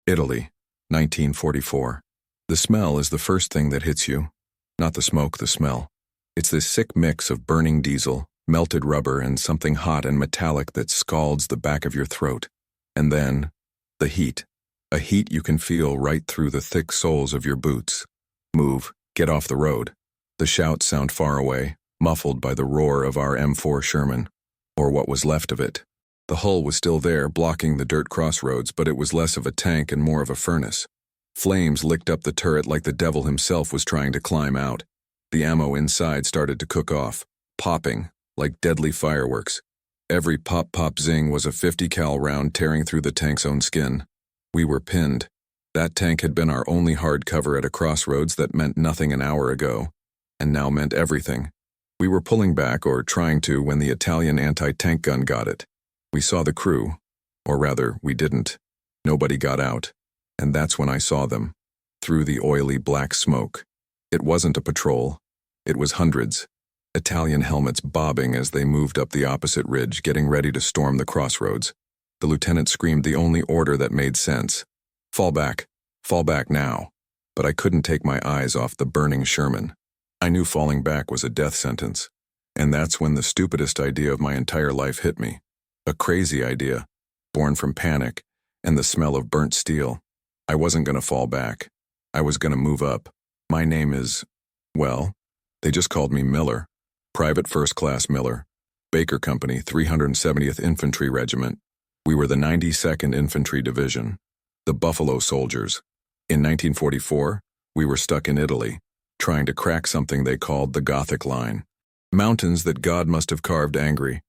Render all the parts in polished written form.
Italy, 1944. The smell is the first thing that hits you. Not the smoke, the smell. It's this sick mix of burning diesel, melted rubber, and something hot and metallic that scalds the back of your throat. And then, the heat. A heat you can feel right through the thick soles of your boots. Move, get off the road. The shouts sound far away, muffled by the roar of our M4 Sherman, or what was left of it. The hull was still there, blocking the dirt crossroads, but it was less of a tank and more of a furnace. Flames licked up the turret like the devil himself was trying to climb out. The ammo inside started to cook off, popping like deadly fireworks. Every pop-pop-zing was a 50 cal round tearing through the tank's own skin. We were pinned. That tank had been our only hard cover at a crossroads that meant nothing an hour ago, and now meant everything. We were pulling back, or trying to, when the Italian anti-tank gun got it. We saw the crew, or rather, we didn't. Nobody got out, and that's when I saw them, through the oily black smoke. It wasn't a patrol. It was hundreds. Italian helmets bobbing as they moved up the opposite ridge, getting ready to storm the crossroads. The lieutenant screamed the only order that made sense. Fall back now. But I couldn't take my eyes off the burning Sherman. I knew falling back was a death sentence, and that's when the stupidest idea of my entire life hit me. A crazy idea, born from panic and the smell of burnt steel. I wasn't going to fall back. I was going to move up. My name is, well, they just called me Miller. Private First Class Miller. Baker Company, 370th Infantry Regiment. We were the 92nd Infantry Division. The Buffalo Soldiers. In 1944, we were stuck in Italy, trying to crack something they called the Gothic Line. Mountains that God must have carved angry.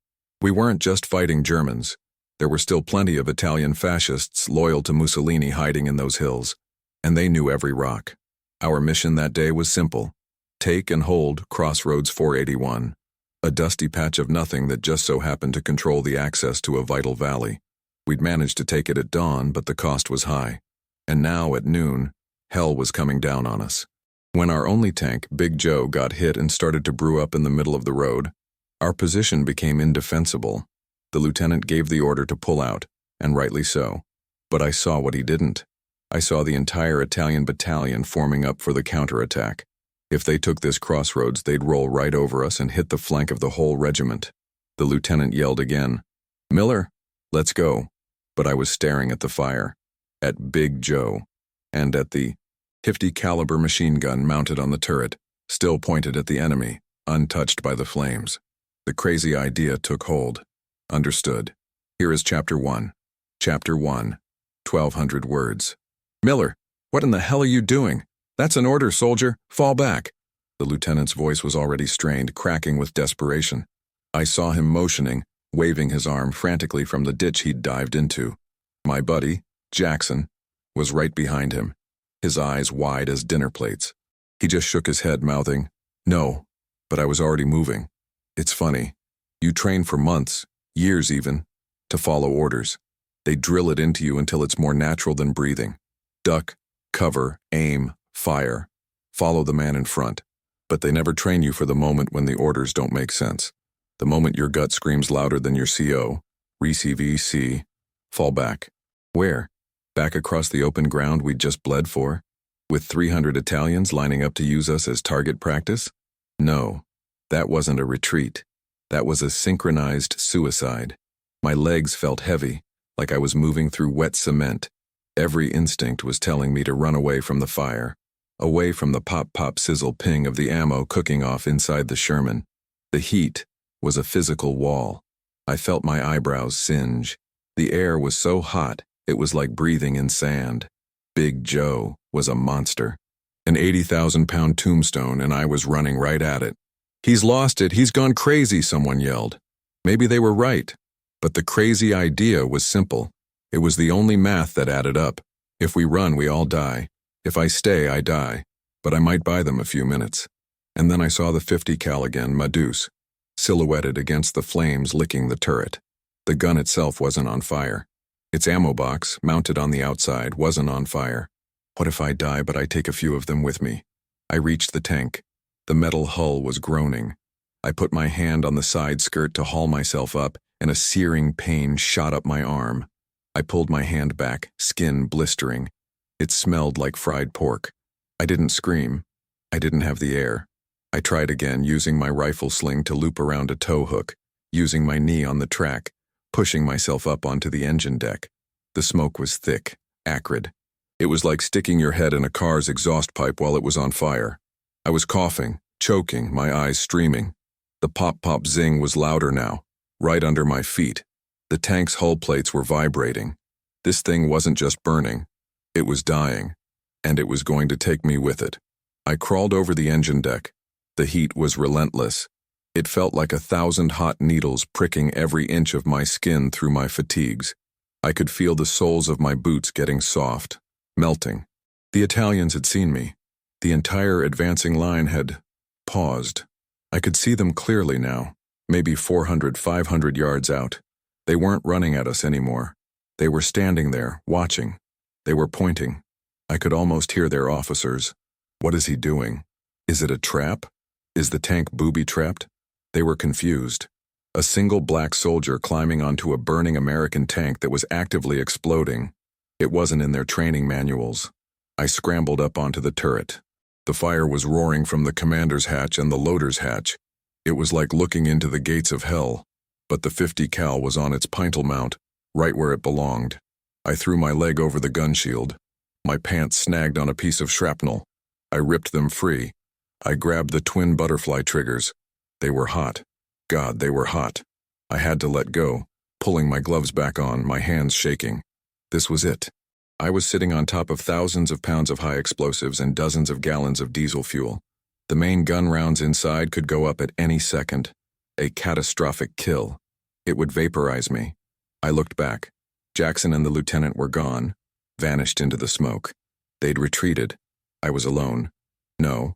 We weren't just fighting Germans. There were still plenty of Italian fascists loyal to Mussolini hiding in those hills, and they knew every rock. Our mission that day was simple. Take and hold Crossroads 481, a dusty patch of nothing that just so happened to control the access to a vital valley. We'd managed to take it at dawn, but the cost was high. And now, at noon, hell was coming down on us. When our only tank, Big Joe, got hit and started to brew up in the middle of the road, our position became indefensible. The lieutenant gave the order to pull out, and rightly so. But I saw what he didn't. I saw the entire Italian battalion forming up for the counterattack. If they took this crossroads, they'd roll right over us and hit the flank of the whole regiment. The lieutenant yelled again, "Miller, let's go." But I was staring at the fire, at Big Joe, and at the 50 caliber machine gun mounted on the turret, still pointed at the enemy, untouched by the flames. The crazy idea took hold. Understood. Here is Chapter 1. Chapter 1. 1,200 words. "Miller, what in the hell are you doing? That's an order, soldier. Fall back." The lieutenant's voice was already strained, cracking with desperation. I saw him motioning, waving his arm frantically from the ditch he'd dived into. My buddy, Jackson, was right behind him, his eyes wide as dinner plates. He just shook his head, mouthing, "No," but I was already moving. It's funny. You train for months, years even, to follow orders. They drill it into you until it's more natural than breathing. Duck, cover, aim, fire. Follow the man in front. But they never train you for the moment when the orders don't make sense. The moment your gut screams louder than your CO, receive, fall back. Where? Back across the open ground we'd just bled for? With 300 Italians lining up to use us as target practice? No, that wasn't a retreat. That was a synchronized suicide. My legs felt heavy, like I was moving through wet cement. Every instinct was telling me to run away from the fire, away from the pop-pop-sizzle ping of the ammo cooking off inside the Sherman. The heat was a physical wall. I felt my eyebrows singe. The air was so hot, it was like breathing in sand. Big Joe was a monster. An 80,000-pound tombstone, and I was running right at it. "He's lost it, he's gone crazy," someone yelled. Maybe they were right, but the crazy idea was simple. It was the only math that added up. If we run, we all die. If I stay, I die. But I might buy them a few minutes. And then I saw the 50 cal again, Madus, silhouetted against the flames licking the turret. The gun itself wasn't on fire. Its ammo box, mounted on the outside, wasn't on fire. What if I die but I take a few of them with me? I reached the tank. The metal hull was groaning. I put my hand on the side skirt to haul myself up, and a searing pain shot up my arm. I pulled my hand back, skin blistering. It smelled like fried pork. I didn't scream. I didn't have the air. I tried again, using my rifle sling to loop around a tow hook, using my knee on the track, pushing myself up onto the engine deck. The smoke was thick, acrid. It was like sticking your head in a car's exhaust pipe while it was on fire. I was coughing, choking, my eyes streaming. The pop-pop zing was louder now, right under my feet. The tank's hull plates were vibrating. This thing wasn't just burning. It was dying, and it was going to take me with it. I crawled over the engine deck. The heat was relentless. It felt like 1,000 hot needles pricking every inch of my skin through my fatigues. I could feel the soles of my boots getting soft, melting. The Italians had seen me. The entire advancing line had paused. I could see them clearly now, maybe 400, 500 yards out. They weren't running at us anymore. They were standing there, watching. They were pointing. I could almost hear their officers. What is he doing? Is it a trap? Is the tank booby-trapped? They were confused. A single black soldier climbing onto a burning American tank that was actively exploding. It wasn't in their training manuals. I scrambled up onto the turret. The fire was roaring from the commander's hatch and the loader's hatch. It was like looking into the gates of hell. But the 50 cal was on its pintle mount, right where it belonged. I threw my leg over the gun shield. My pants snagged on a piece of shrapnel. I ripped them free. I grabbed the twin butterfly triggers. They were hot. God, they were hot. I had to let go, pulling my gloves back on, my hands shaking. This was it. I was sitting on top of thousands of pounds of high explosives and dozens of gallons of diesel fuel. The main gun rounds inside could go up at any second. A catastrophic kill. It would vaporize me. I looked back. Jackson and the lieutenant were gone, vanished into the smoke. They'd retreated. I was alone. No,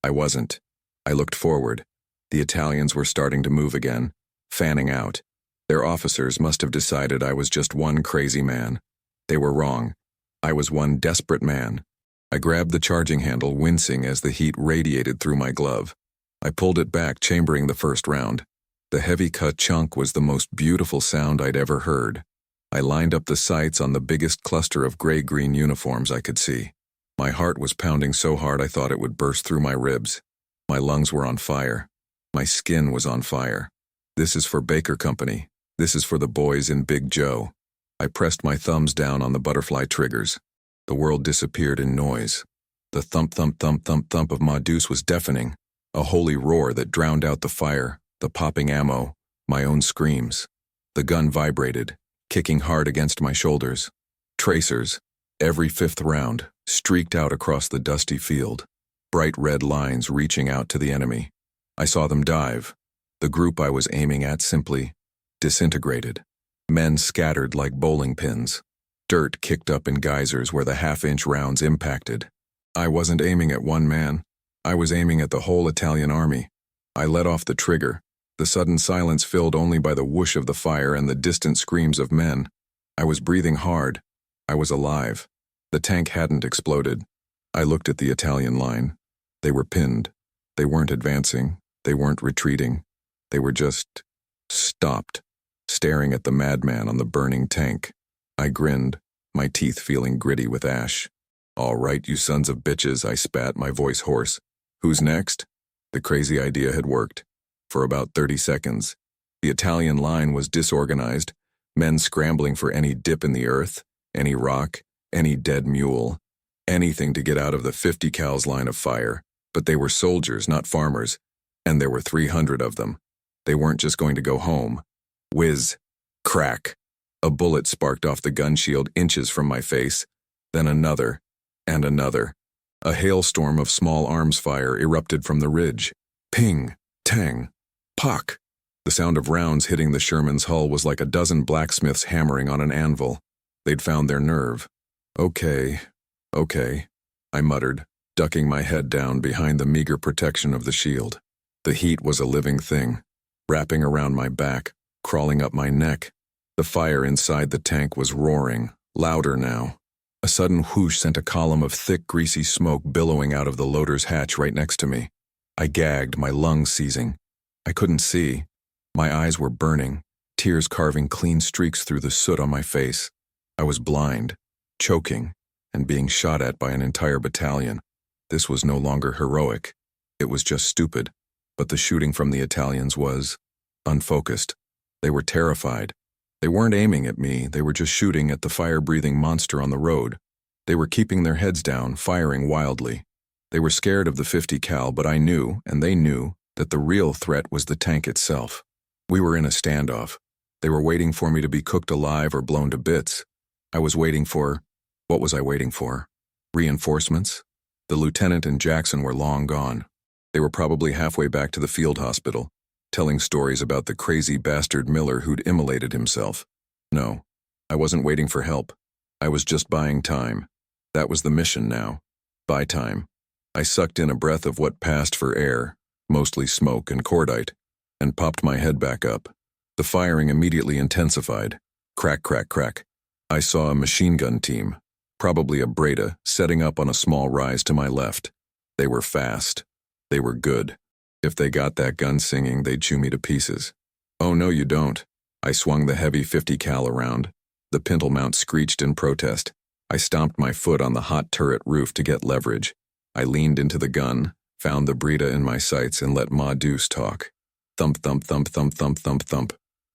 I wasn't. I looked forward. The Italians were starting to move again, fanning out. Their officers must have decided I was just one crazy man. They were wrong. I was one desperate man. I grabbed the charging handle, wincing as the heat radiated through my glove. I pulled it back, chambering the first round. The heavy-cut chunk was the most beautiful sound I'd ever heard. I lined up the sights on the biggest cluster of gray-green uniforms I could see. My heart was pounding so hard I thought it would burst through my ribs. My lungs were on fire. My skin was on fire. This is for Baker Company. This is for the boys in Big Joe. I pressed my thumbs down on the butterfly triggers. The world disappeared in noise. The thump, thump, thump, thump, thump of Ma Deuce was deafening, a holy roar that drowned out the fire, the popping ammo, my own screams. The gun vibrated, kicking hard against my shoulders. Tracers, every fifth round, streaked out across the dusty field, bright red lines reaching out to the enemy. I saw them dive. The group I was aiming at simply disintegrated. Men scattered like bowling pins. Dirt kicked up in geysers where the half-inch rounds impacted. I wasn't aiming at one man. I was aiming at the whole Italian army. I let off the trigger, the sudden silence filled only by the whoosh of the fire and the distant screams of men. I was breathing hard. I was alive. The tank hadn't exploded. I looked at the Italian line. They were pinned. They weren't advancing. They weren't retreating. They were just stopped, staring at the madman on the burning tank. I grinned, my teeth feeling gritty with ash. "All right, you sons of bitches," I spat, my voice hoarse. "Who's next?" The crazy idea had worked. For about 30 seconds, the Italian line was disorganized, men scrambling for any dip in the earth, any rock, any dead mule, anything to get out of the 50 cal's line of fire. But they were soldiers, not farmers, and there were 300 of them. They weren't just going to go home. Whiz. Crack. A bullet sparked off the gun shield inches from my face, then another, and another. A hailstorm of small arms fire erupted from the ridge. Ping, tang, pock. The sound of rounds hitting the Sherman's hull was like a dozen blacksmiths hammering on an anvil. They'd found their nerve. Okay, I muttered, ducking my head down behind the meager protection of the shield. The heat was a living thing, wrapping around my back, crawling up my neck. The fire inside the tank was roaring, louder now. A sudden whoosh sent a column of thick, greasy smoke billowing out of the loader's hatch right next to me. I gagged, my lungs seizing. I couldn't see. My eyes were burning, tears carving clean streaks through the soot on my face. I was blind, choking, and being shot at by an entire battalion. This was no longer heroic. It was just stupid. But the shooting from the Italians was unfocused. They were terrified. They weren't aiming at me, they were just shooting at the fire-breathing monster on the road. They were keeping their heads down, firing wildly. They were scared of the 50 cal, but I knew, and they knew, that the real threat was the tank itself. We were in a standoff. They were waiting for me to be cooked alive or blown to bits. I was waiting for... What was I waiting for? Reinforcements? The lieutenant and Jackson were long gone. They were probably halfway back to the field hospital, telling stories about the crazy bastard Miller who'd immolated himself. No, I wasn't waiting for help. I was just buying time. That was the mission now. Buy time. I sucked in a breath of what passed for air, mostly smoke and cordite, and popped my head back up. The firing immediately intensified. Crack, crack, crack. I saw a machine gun team, probably a Breda, setting up on a small rise to my left. They were fast. They were good. If they got that gun singing, they'd chew me to pieces. Oh, no, you don't. I swung the heavy 50 cal around. The pintle mount screeched in protest. I stomped my foot on the hot turret roof to get leverage. I leaned into the gun, found the Breda in my sights, and let Ma Deuce talk. Thump, thump, thump, thump, thump, thump, thump.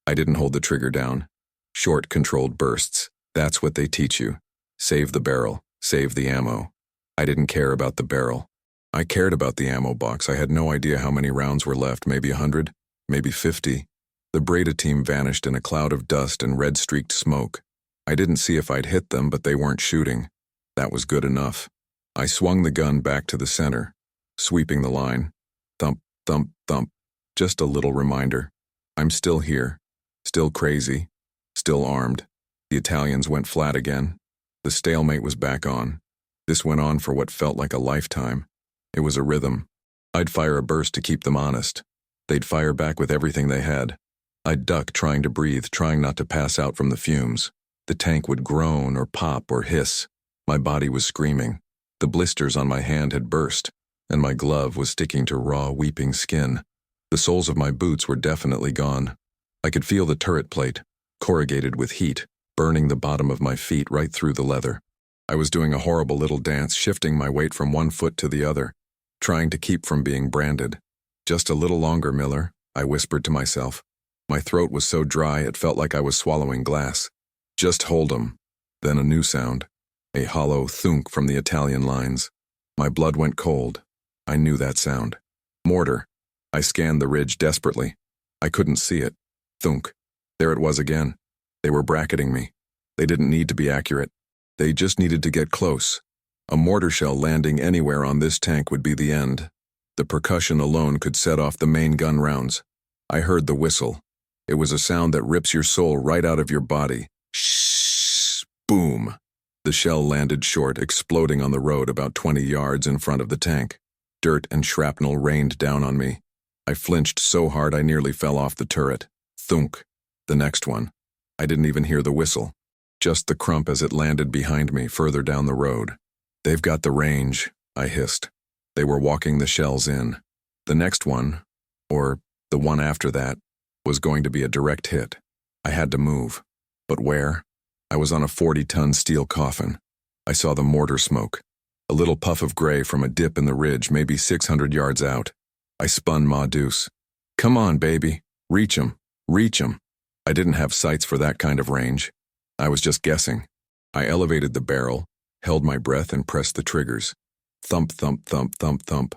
I didn't hold the trigger down. Short, controlled bursts. That's what they teach you. Save the barrel. Save the ammo. I didn't care about the barrel. I cared about the ammo box. I had no idea how many rounds were left, maybe 100, maybe 50. The Breda team vanished in a cloud of dust and red-streaked smoke. I didn't see if I'd hit them, but they weren't shooting. That was good enough. I swung the gun back to the center, sweeping the line. Thump, thump, thump. Just a little reminder. I'm still here. Still crazy. Still armed. The Italians went flat again. The stalemate was back on. This went on for what felt like a lifetime. It was a rhythm. I'd fire a burst to keep them honest. They'd fire back with everything they had. I'd duck, trying to breathe, trying not to pass out from the fumes. The tank would groan or pop or hiss. My body was screaming. The blisters on my hand had burst, and my glove was sticking to raw, weeping skin. The soles of my boots were definitely gone. I could feel the turret plate, corrugated with heat, burning the bottom of my feet right through the leather. I was doing a horrible little dance, shifting my weight from one foot to the other, trying to keep from being branded. Just a little longer, Miller, I whispered to myself. My throat was so dry it felt like I was swallowing glass. Just hold 'em. Then a new sound, a hollow thunk from the Italian lines. My blood went cold. I knew that sound. Mortar. I scanned the ridge desperately. I couldn't see it. Thunk. There it was again. They were bracketing me. They didn't need to be accurate. They just needed to get close. A mortar shell landing anywhere on this tank would be the end. The percussion alone could set off the main gun rounds. I heard the whistle. It was a sound that rips your soul right out of your body. Shh! Boom! The shell landed short, exploding on the road about 20 yards in front of the tank. Dirt and shrapnel rained down on me. I flinched so hard I nearly fell off the turret. Thunk. The next one. I didn't even hear the whistle. Just the crump as it landed behind me further down the road. They've got the range, I hissed. They were walking the shells in. The next one, or the one after that, was going to be a direct hit. I had to move. But where? I was on a 40-ton steel coffin. I saw the mortar smoke. A little puff of gray from a dip in the ridge, maybe 600 yards out. I spun Ma Deuce. Come on, baby. Reach 'em. Reach 'em. I didn't have sights for that kind of range. I was just guessing. I elevated the barrel, held my breath, and pressed the triggers. Thump, thump, thump, thump, thump.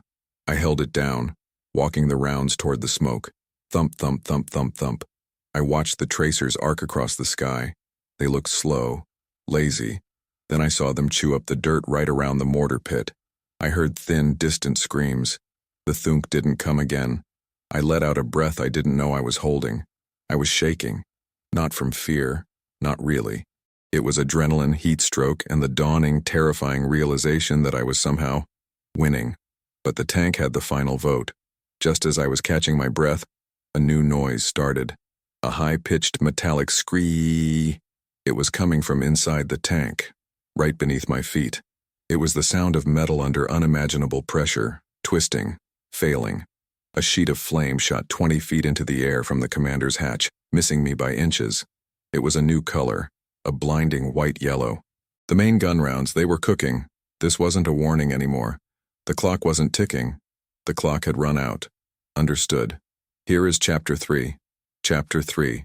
I held it down, walking the rounds toward the smoke. Thump, thump, thump, thump, thump. I watched the tracers arc across the sky. They looked slow, lazy. Then I saw them chew up the dirt right around the mortar pit. I heard thin, distant screams. The thunk didn't come again. I let out a breath I didn't know I was holding. I was shaking. Not from fear. Not really. It was adrenaline, heat stroke, and the dawning, terrifying realization that I was somehow winning. But the tank had the final vote. Just as I was catching my breath, a new noise started. A high-pitched metallic scream. It was coming from inside the tank, right beneath my feet. It was the sound of metal under unimaginable pressure, twisting, failing. A sheet of flame shot 20 feet into the air from the commander's hatch, missing me by inches. It was a new color, a blinding white yellow. The main gun rounds, they were cooking. This wasn't a warning anymore. The clock wasn't ticking. The clock had run out. Understood. Here is Chapter 3. Chapter 3.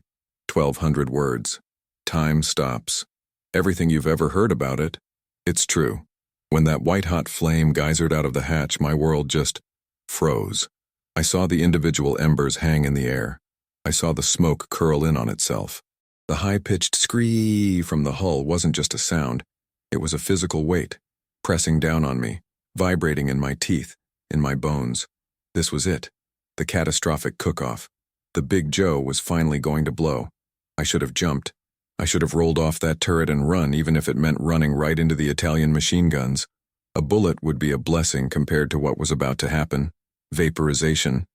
1,200 words. Time stops. Everything you've ever heard about it. It's true. When that white-hot flame geysered out of the hatch, my world just froze. I saw the individual embers hang in the air. I saw the smoke curl in on itself. The high-pitched scree from the hull wasn't just a sound. It was a physical weight, pressing down on me, vibrating in my teeth, in my bones. This was it. The catastrophic cook-off. The Big Joe was finally going to blow. I should have jumped. I should have rolled off that turret and run, even if it meant running right into the Italian machine guns. A bullet would be a blessing compared to what was about to happen. Vaporization.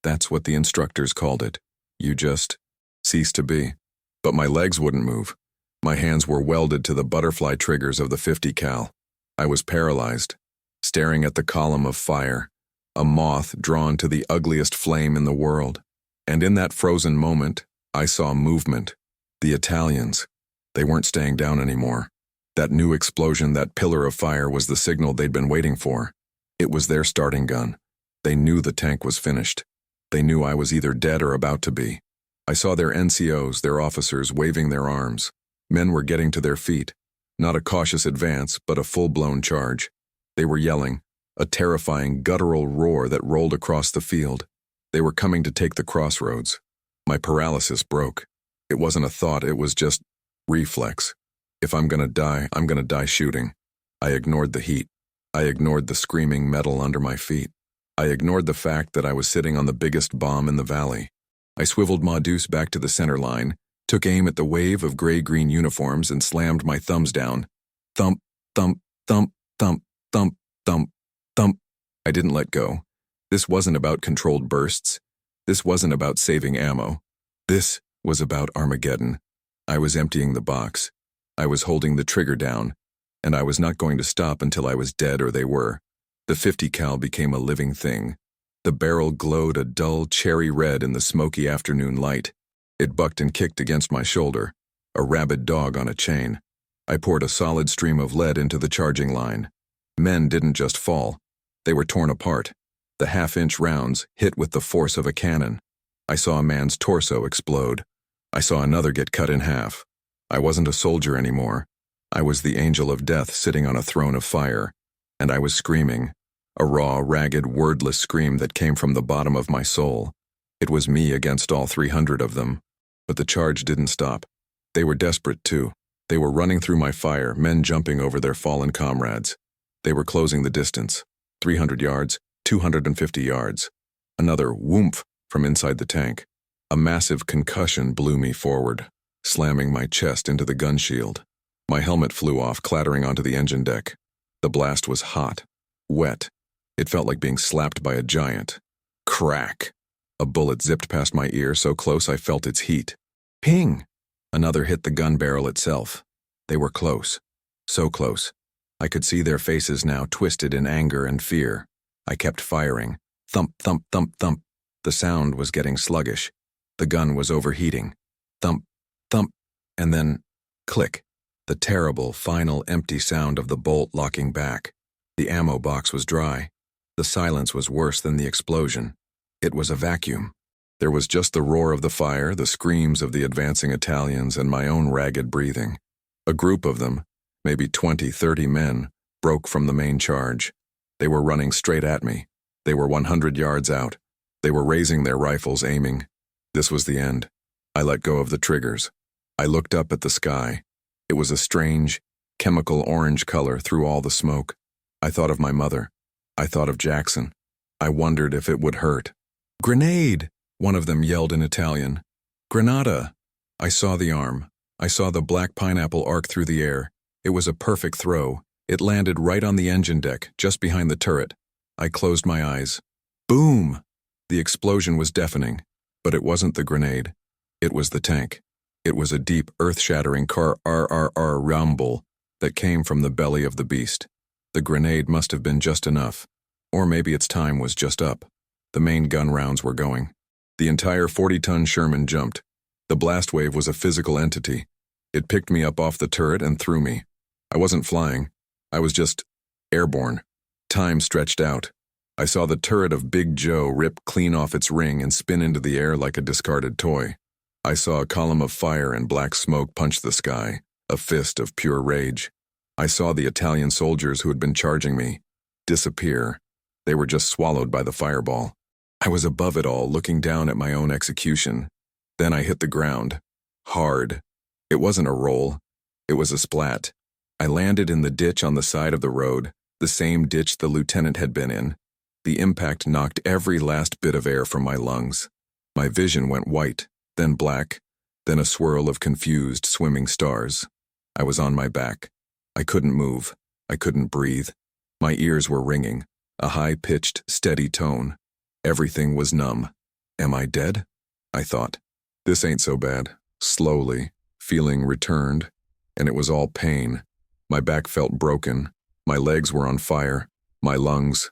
That's what the instructors called it. You just cease to be. But my legs wouldn't move. My hands were welded to the butterfly triggers of the 50 cal. I was paralyzed, staring at the column of fire, a moth drawn to the ugliest flame in the world. And in that frozen moment, I saw movement. The Italians. They weren't staying down anymore. That new explosion, that pillar of fire, was the signal they'd been waiting for. It was their starting gun. They knew the tank was finished. They knew I was either dead or about to be. I saw their NCOs, their officers, waving their arms. Men were getting to their feet. Not a cautious advance, but a full-blown charge. They were yelling, a terrifying, guttural roar that rolled across the field. They were coming to take the crossroads. My paralysis broke. It wasn't a thought, it was just reflex. If I'm gonna die, I'm gonna die shooting. I ignored the heat. I ignored the screaming metal under my feet. I ignored the fact that I was sitting on the biggest bomb in the valley. I swiveled Ma Deuce back to the center line, took aim at the wave of gray-green uniforms and slammed my thumbs down. Thump, thump, thump, thump, thump, thump, thump. I didn't let go. This wasn't about controlled bursts. This wasn't about saving ammo. This was about Armageddon. I was emptying the box. I was holding the trigger down, and I was not going to stop until I was dead or they were. The 50 cal became a living thing. The barrel glowed a dull cherry red in the smoky afternoon light. It bucked and kicked against my shoulder, a rabid dog on a chain. I poured a solid stream of lead into the charging line. Men didn't just fall. They were torn apart. The half-inch rounds hit with the force of a cannon. I saw a man's torso explode. I saw another get cut in half. I wasn't a soldier anymore. I was the angel of death sitting on a throne of fire. And I was screaming. A raw, ragged, wordless scream that came from the bottom of my soul. It was me against all 300 of them. But the charge didn't stop. They were desperate, too. They were running through my fire, men jumping over their fallen comrades. They were closing the distance. 300 yards, 250 yards. Another whoomph from inside the tank. A massive concussion blew me forward, slamming my chest into the gun shield. My helmet flew off, clattering onto the engine deck. The blast was hot, wet. It felt like being slapped by a giant. Crack! A bullet zipped past my ear so close I felt its heat. Ping! Another hit the gun barrel itself. They were close. So close. I could see their faces now, twisted in anger and fear. I kept firing. Thump, thump, thump, thump. The sound was getting sluggish. The gun was overheating. Thump, thump, and then click. The terrible, final, empty sound of the bolt locking back. The ammo box was dry. The silence was worse than the explosion. It was a vacuum. There was just the roar of the fire, the screams of the advancing Italians, and my own ragged breathing. A group of them, maybe 20, 30 men, broke from the main charge. They were running straight at me. They were 100 yards out. They were raising their rifles, aiming. This was the end. I let go of the triggers. I looked up at the sky. It was a strange, chemical orange color through all the smoke. I thought of my mother. I thought of Jackson. I wondered if it would hurt. "Grenade!" one of them yelled in Italian. "Granada!" I saw the arm. I saw the black pineapple arc through the air. It was a perfect throw. It landed right on the engine deck, just behind the turret. I closed my eyes. Boom! The explosion was deafening, but it wasn't the grenade. It was the tank. It was a deep, earth-shattering car rumble that came from the belly of the beast. The grenade must have been just enough, or maybe its time was just up. The main gun rounds were going. The entire 40-ton Sherman jumped. The blast wave was a physical entity. It picked me up off the turret and threw me. I wasn't flying. I was just airborne. Time stretched out. I saw the turret of Big Joe rip clean off its ring and spin into the air like a discarded toy. I saw a column of fire and black smoke punch the sky, a fist of pure rage. I saw the Italian soldiers who had been charging me disappear. They were just swallowed by the fireball. I was above it all, looking down at my own execution. Then I hit the ground. Hard. It wasn't a roll. It was a splat. I landed in the ditch on the side of the road, the same ditch the lieutenant had been in. The impact knocked every last bit of air from my lungs. My vision went white, then black, then a swirl of confused, swimming stars. I was on my back. I couldn't move. I couldn't breathe. My ears were ringing, a high-pitched, steady tone. Everything was numb. Am I dead? I thought. This ain't so bad. Slowly, feeling returned, and it was all pain. My back felt broken. My legs were on fire. My lungs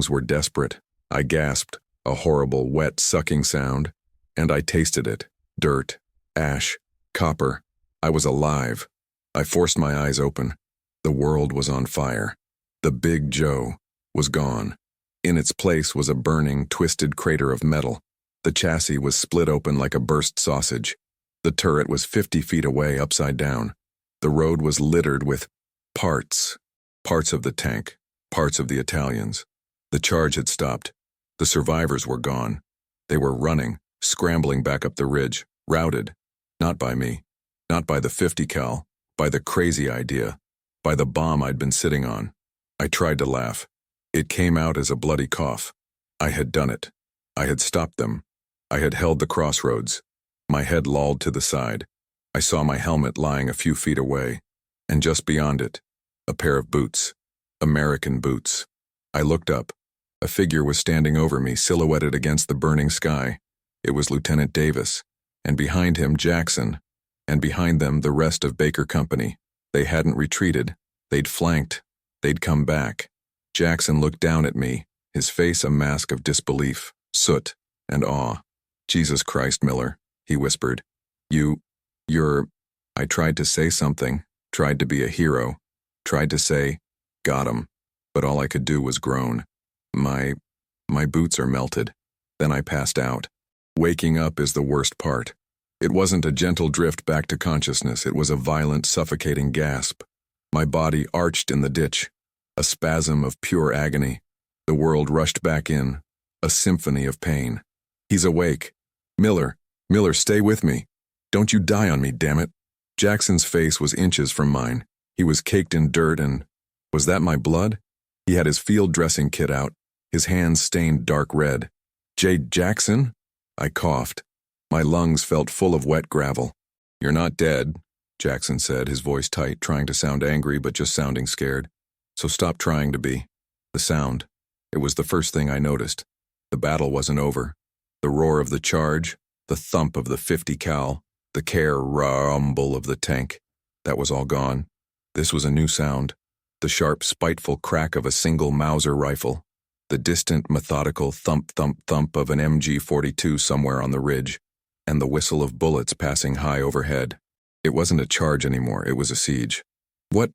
were desperate. I gasped, a horrible, wet, sucking sound, and I tasted it. Dirt, ash, copper. I was alive. I forced my eyes open. The world was on fire. The Big Joe was gone. In its place was a burning, twisted crater of metal. The chassis was split open like a burst sausage. The turret was 50 feet away, upside down. The road was littered with parts. Parts of the tank, parts of the Italians. The charge had stopped. The survivors were gone. They were running, scrambling back up the ridge, routed. Not by me. Not by the 50 cal. By the crazy idea. By the bomb I'd been sitting on. I tried to laugh. It came out as a bloody cough. I had done it. I had stopped them. I had held the crossroads. My head lolled to the side. I saw my helmet lying a few feet away, and just beyond it, a pair of boots. American boots. I looked up. A figure was standing over me, silhouetted against the burning sky. It was Lieutenant Davis, and behind him Jackson, and behind them the rest of Baker Company. They hadn't retreated. They'd flanked. They'd come back. Jackson looked down at me, his face a mask of disbelief, soot, and awe. Jesus Christ, Miller, he whispered. You're... I tried to say something, tried to be a hero, tried to say, got him, but all I could do was groan. My boots are melted. Then I passed out. Waking up is the worst part. It wasn't a gentle drift back to consciousness, it was a violent, suffocating gasp. My body arched in the ditch, a spasm of pure agony. The world rushed back in, a symphony of pain. He's awake. Miller, stay with me. Don't you die on me, damn it. Jackson's face was inches from mine. He was caked in dirt and... Was that my blood? He had his field dressing kit out, his hands stained dark red. Jackson? I coughed. My lungs felt full of wet gravel. You're not dead, Jackson said, his voice tight, trying to sound angry but just sounding scared. So stop trying to be. The sound. It was the first thing I noticed. The battle wasn't over. The roar of the charge, the thump of the 50 cal, the care rumble of the tank. That was all gone. This was a new sound. The sharp, spiteful crack of a single Mauser rifle. The distant, methodical thump, thump, thump of an MG-42 somewhere on the ridge. And the whistle of bullets passing high overhead. It wasn't a charge anymore, it was a siege. What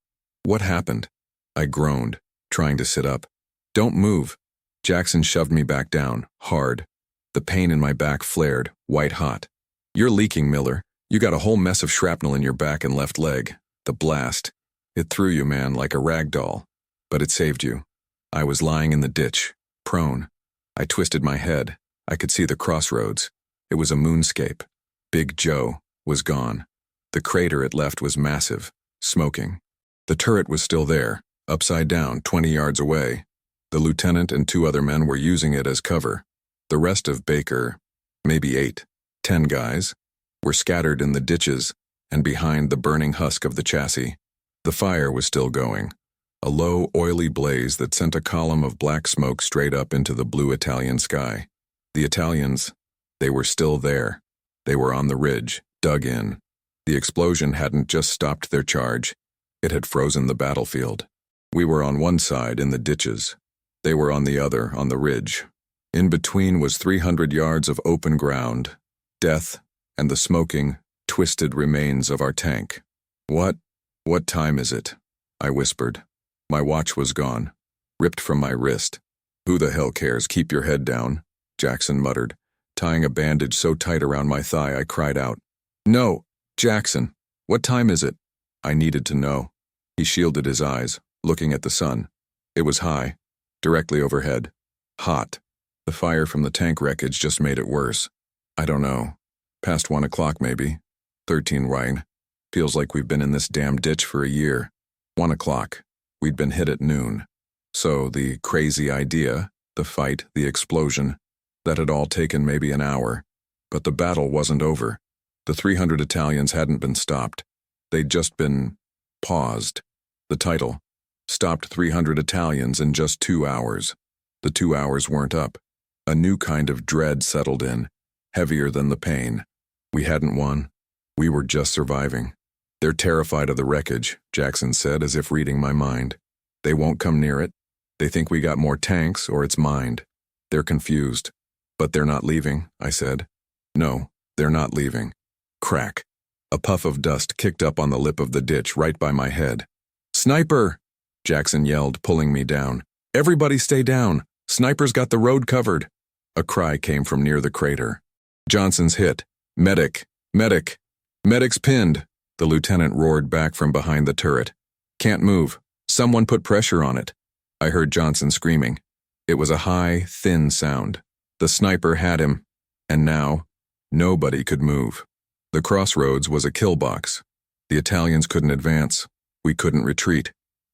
happened? I groaned, trying to sit up. Don't move. Jackson shoved me back down, hard. The pain in my back flared, white hot. You're leaking, Miller. You got a whole mess of shrapnel in your back and left leg. The blast. It threw you, man, like a rag doll. But it saved you. I was lying in the ditch, prone. I twisted my head. I could see the crossroads. It was a moonscape. Big Joe was gone. The crater it left was massive, smoking. The turret was still there, upside down, 20 yards away. The lieutenant and 2 other men were using it as cover. The rest of Baker, maybe 8, 10 guys, were scattered in the ditches and behind the burning husk of the chassis. The fire was still going, a low, oily blaze that sent a column of black smoke straight up into the blue Italian sky. The Italians, they were still there. They were on the ridge, dug in. The explosion hadn't just stopped their charge, it had frozen the battlefield. We were on one side in the ditches. They were on the other, on the ridge. In between was 300 yards of open ground, death, and the smoking, twisted remains of our tank. What time is it? I whispered. My watch was gone, ripped from my wrist. Who the hell cares? Keep your head down, Jackson muttered, tying a bandage so tight around my thigh I cried out. No, Jackson, what time is it? I needed to know. He shielded his eyes, looking at the sun. It was high, directly overhead. Hot. The fire from the tank wreckage just made it worse. I don't know. Past 1 o'clock maybe. 13 Ryan. Feels like we've been in this damn ditch for a year. 1 o'clock. We'd been hit at noon. So the crazy idea, the fight, the explosion, that had all taken maybe an hour. But the battle wasn't over. The 300 Italians hadn't been stopped. They'd just been paused. The title, Stopped 300 Italians in just 2 hours. The 2 hours weren't up. A new kind of dread settled in, heavier than the pain. We hadn't won. We were just surviving. They're terrified of the wreckage, Jackson said, as if reading my mind. They won't come near it. They think we got more tanks or it's mined. They're confused. But they're not leaving, I said. No, they're not leaving. Crack. A puff of dust kicked up on the lip of the ditch right by my head. Sniper! Jackson yelled, pulling me down. Everybody stay down. Sniper's got the road covered. A cry came from near the crater. Johnson's hit. Medic! Medic! Medic's pinned! The lieutenant roared back from behind the turret. Can't move. Someone put pressure on it. I heard Johnson screaming. It was a high, thin sound. The sniper had him. And now, nobody could move. The crossroads was a kill box. The Italians couldn't advance. We couldn't retreat.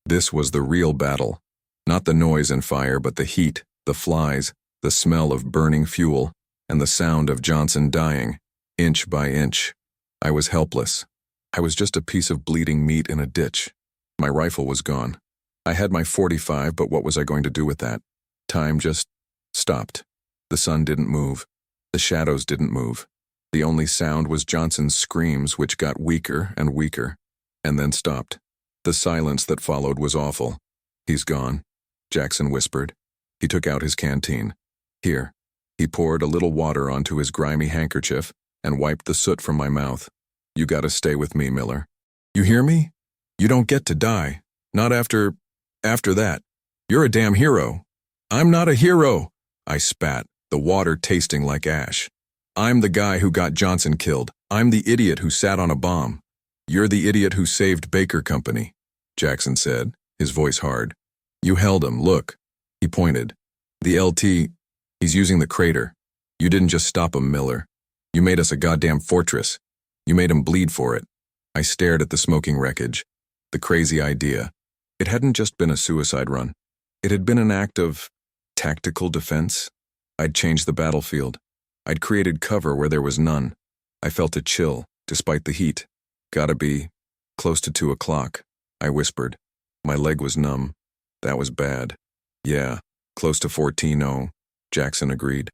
This was the real battle. Not the noise and fire, but the heat, the flies, the smell of burning fuel, and the sound of Johnson dying, inch by inch. I was helpless. I was just a piece of bleeding meat in a ditch. My rifle was gone. I had my .45, but what was I going to do with that? Time just stopped. The sun didn't move. The shadows didn't move. The only sound was Johnson's screams, which got weaker and weaker, and then stopped. The silence that followed was awful. He's gone, Jackson whispered. He took out his canteen. Here. He poured a little water onto his grimy handkerchief and wiped the soot from my mouth. You gotta stay with me, Miller. You hear me? You don't get to die. Not after that. You're a damn hero. I'm not a hero, I spat, the water tasting like ash. I'm the guy who got Johnson killed. I'm the idiot who sat on a bomb. You're the idiot who saved Baker Company, Jackson said, his voice hard. You held him, look. He pointed. The LT, he's using the crater. You didn't just stop him, Miller. You made us a goddamn fortress. You made him bleed for it. I stared at the smoking wreckage. The crazy idea. It hadn't just been a suicide run. It had been an act of tactical defense. I'd changed the battlefield. I'd created cover where there was none. I felt a chill, despite the heat. Gotta be close to 2 o'clock, I whispered. My leg was numb. That was bad. Yeah, close to 14:00, Jackson agreed.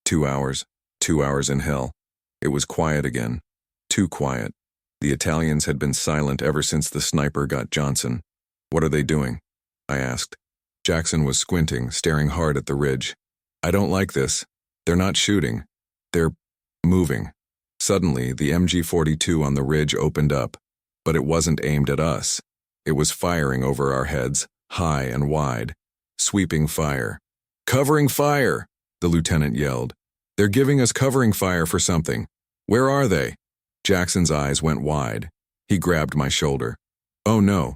2 hours. 2 hours in hell. It was quiet again. Too quiet. The Italians had been silent ever since the sniper got Johnson. What are they doing? I asked. Jackson was squinting, staring hard at the ridge. I don't like this. They're not shooting. They're moving. Suddenly, the MG-42 on the ridge opened up, but it wasn't aimed at us. It was firing over our heads, high and wide. Sweeping fire. Covering fire! The lieutenant yelled. They're giving us covering fire for something. Where are they? Jackson's eyes went wide. He grabbed my shoulder. Oh no.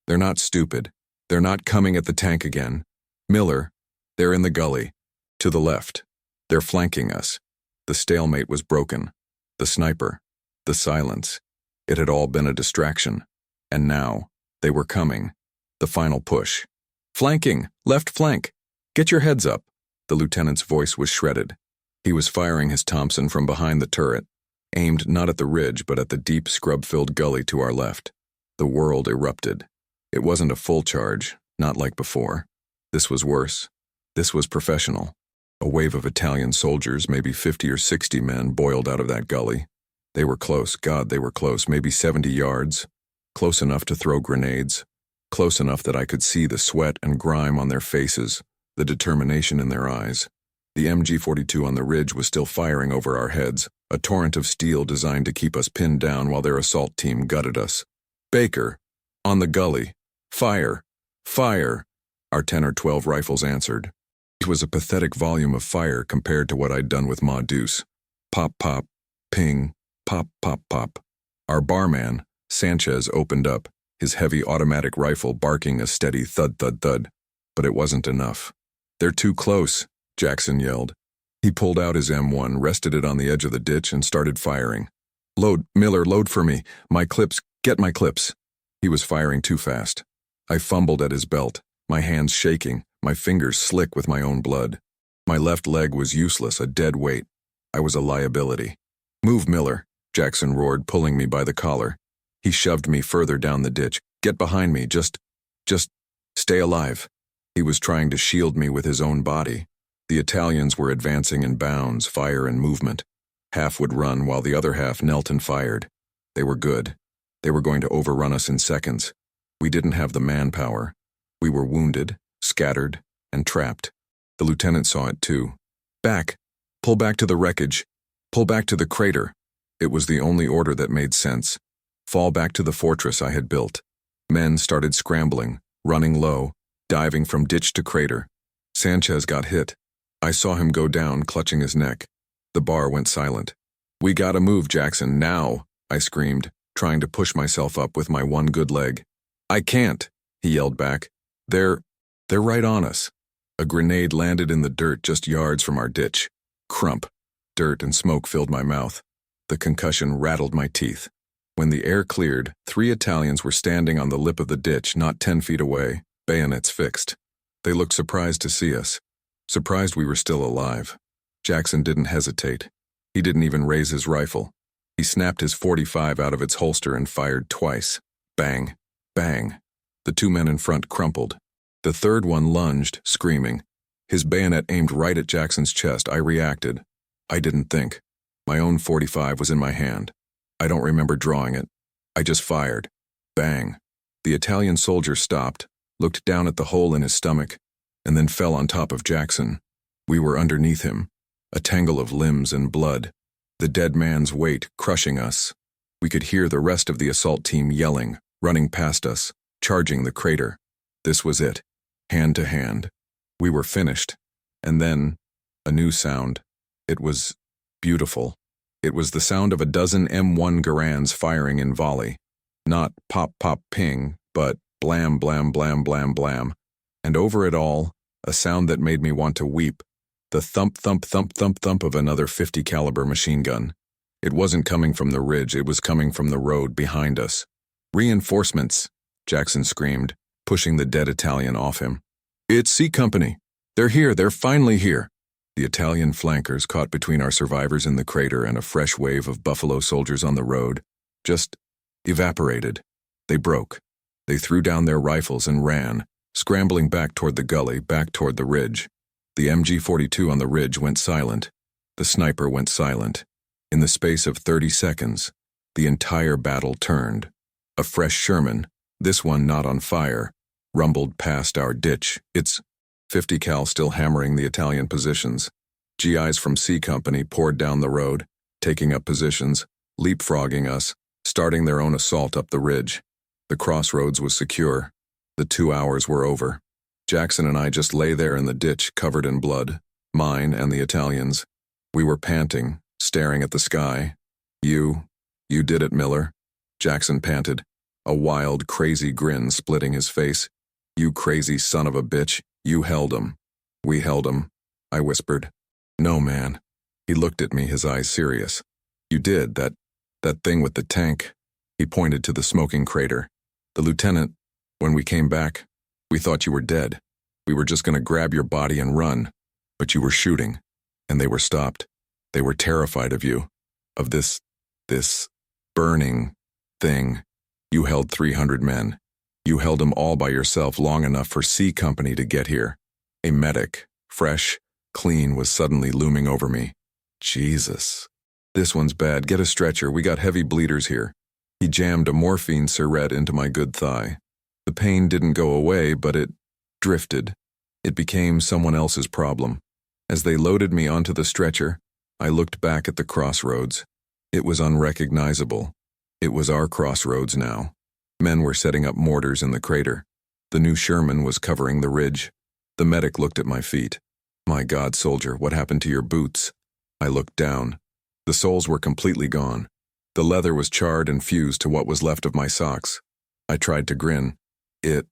They're not stupid. They're not coming at the tank again. Miller, they're in the gully. To the left. They're flanking us. The stalemate was broken. The sniper. The silence. It had all been a distraction. And now, they were coming. The final push. Flanking! Left flank! Get your heads up! The lieutenant's voice was shredded. He was firing his Thompson from behind the turret, aimed not at the ridge but at the deep scrub-filled gully to our left. The world erupted. It wasn't a full charge, not like before. This was worse. This was professional. A wave of Italian soldiers, maybe 50 or 60 men, boiled out of that gully. They were close, God, they were close, maybe 70 yards. Close enough to throw grenades. Close enough that I could see the sweat and grime on their faces, the determination in their eyes. The MG-42 on the ridge was still firing over our heads, a torrent of steel designed to keep us pinned down while their assault team gutted us. "Baker! On the gully! Fire! Fire!" Our 10 or 12 rifles answered. It was a pathetic volume of fire compared to what I'd done with Ma Deuce. Pop, pop, ping, pop, pop, pop. Our barman, Sanchez, opened up, his heavy automatic rifle barking a steady thud, thud, thud. But it wasn't enough. "They're too close," Jackson yelled. He pulled out his M1, rested it on the edge of the ditch, and started firing. "Load, Miller, load for me. My clips, get my clips." He was firing too fast. I fumbled at his belt, my hands shaking, my fingers slick with my own blood. My left leg was useless, a dead weight. I was a liability. "Move, Miller," Jackson roared, pulling me by the collar. He shoved me further down the ditch. "Get behind me, just stay alive." He was trying to shield me with his own body. The Italians were advancing in bounds, fire and movement. Half would run while the other half knelt and fired. They were good. They were going to overrun us in seconds. We didn't have the manpower. We were wounded, scattered, and trapped. The lieutenant saw it too. "Back! Pull back to the wreckage! Pull back to the crater!" It was the only order that made sense. Fall back to the fortress I had built. Men started scrambling, running low, diving from ditch to crater. Sanchez got hit. I saw him go down, clutching his neck. The bar went silent. "We gotta move, Jackson, now!" I screamed, trying to push myself up with my one good leg. "I can't," he yelled back. They're right on us." A grenade landed in the dirt just yards from our ditch. Crump. Dirt and smoke filled my mouth. The concussion rattled my teeth. When the air cleared, 3 Italians were standing on the lip of the ditch, not 10 feet away, bayonets fixed. They looked surprised to see us. Surprised we were still alive. Jackson didn't hesitate. He didn't even raise his rifle. He snapped his .45 out of its holster and fired twice. Bang. Bang. The 2 men in front crumpled. The third one lunged, screaming. His bayonet aimed right at Jackson's chest. I reacted. I didn't think. My own .45 was in my hand. I don't remember drawing it. I just fired. Bang. The Italian soldier stopped, looked down at the hole in his stomach, and then fell on top of Jackson. We were underneath him, a tangle of limbs and blood, the dead man's weight crushing us. We could hear the rest of the assault team yelling, running past us, charging the crater. This was it, hand to hand. We were finished. And then, a new sound. It was beautiful. It was the sound of a dozen M1 Garands firing in volley. Not pop, pop, ping, but blam, blam, blam, blam, blam. And over it all, a sound that made me want to weep. The thump, thump, thump, thump, thump of another .50 caliber machine gun. It wasn't coming from the ridge, it was coming from the road behind us. "Reinforcements," Jackson screamed, pushing the dead Italian off him. "It's C Company. They're here, they're finally here." The Italian flankers caught between our survivors in the crater and a fresh wave of Buffalo soldiers on the road just evaporated. They broke. They threw down their rifles and ran, scrambling back toward the gully, back toward the ridge. The MG-42 on the ridge went silent. The sniper went silent. In the space of 30 seconds, the entire battle turned. A fresh Sherman, this one not on fire, rumbled past our ditch, its .50 cal still hammering the Italian positions. GIs from C Company poured down the road, taking up positions, leapfrogging us, starting their own assault up the ridge. The crossroads was secure. The 2 hours were over. Jackson and I just lay there in the ditch, covered in blood, mine and the Italians. We were panting, staring at the sky. You did it, Miller," Jackson panted, a wild, crazy grin splitting his face. "You crazy son of a bitch, you held him." "We held him," I whispered. "No, man." He looked at me, his eyes serious. "You did, that thing with the tank." He pointed to the smoking crater. "The lieutenant, when we came back, we thought you were dead. We were just going to grab your body and run. But you were shooting, and they were stopped. They were terrified of you, of this burning thing. You held 300 men. You held them all by yourself long enough for C Company to get here. A medic, fresh, clean, was suddenly looming over me. Jesus. This one's bad. Get a stretcher. We got heavy bleeders here." He jammed a morphine syringe into my good thigh. The pain didn't go away, but it drifted. It became someone else's problem. As they loaded me onto the stretcher, I looked back at the crossroads. It was unrecognizable. It was our crossroads now. Men were setting up mortars in the crater. The new Sherman was covering the ridge. The medic looked at my feet. "My God, soldier, what happened to your boots?" I looked down. The soles were completely gone. The leather was charred and fused to what was left of my socks. I tried to grin. It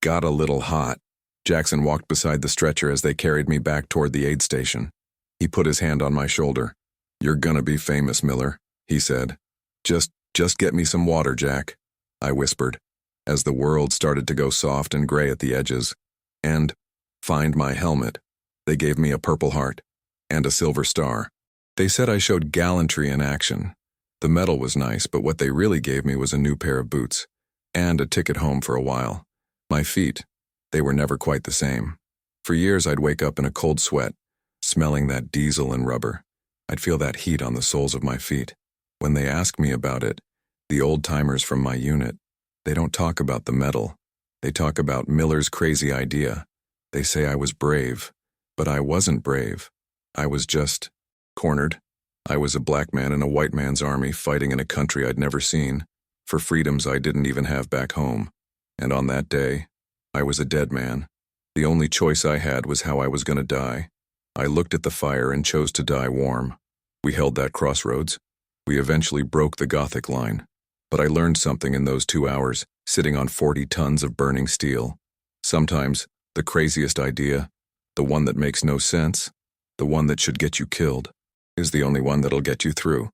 got a little hot. Jackson walked beside the stretcher as they carried me back toward the aid station. He put his hand on my shoulder. "You're gonna be famous, Miller," he said. Just get me some water, Jack," I whispered, as the world started to go soft and gray at the edges. "And find my helmet." They gave me a Purple Heart and a Silver Star. They said I showed gallantry in action. The medal was nice, but what they really gave me was a new pair of boots and a ticket home for a while. My feet, they were never quite the same. For years I'd wake up in a cold sweat, smelling that diesel and rubber. I'd feel that heat on the soles of my feet. When they ask me about it, the old-timers from my unit, they don't talk about the medal. They talk about Miller's crazy idea. They say I was brave, but I wasn't brave. I was just cornered. I was a black man in a white man's army fighting in a country I'd never seen, for freedoms I didn't even have back home. And on that day, I was a dead man. The only choice I had was how I was going to die. I looked at the fire and chose to die warm. We held that crossroads. We eventually broke the Gothic line. But I learned something in those 2 hours, sitting on 40 tons of burning steel. Sometimes, the craziest idea, the one that makes no sense, the one that should get you killed, is the only one that'll get you through.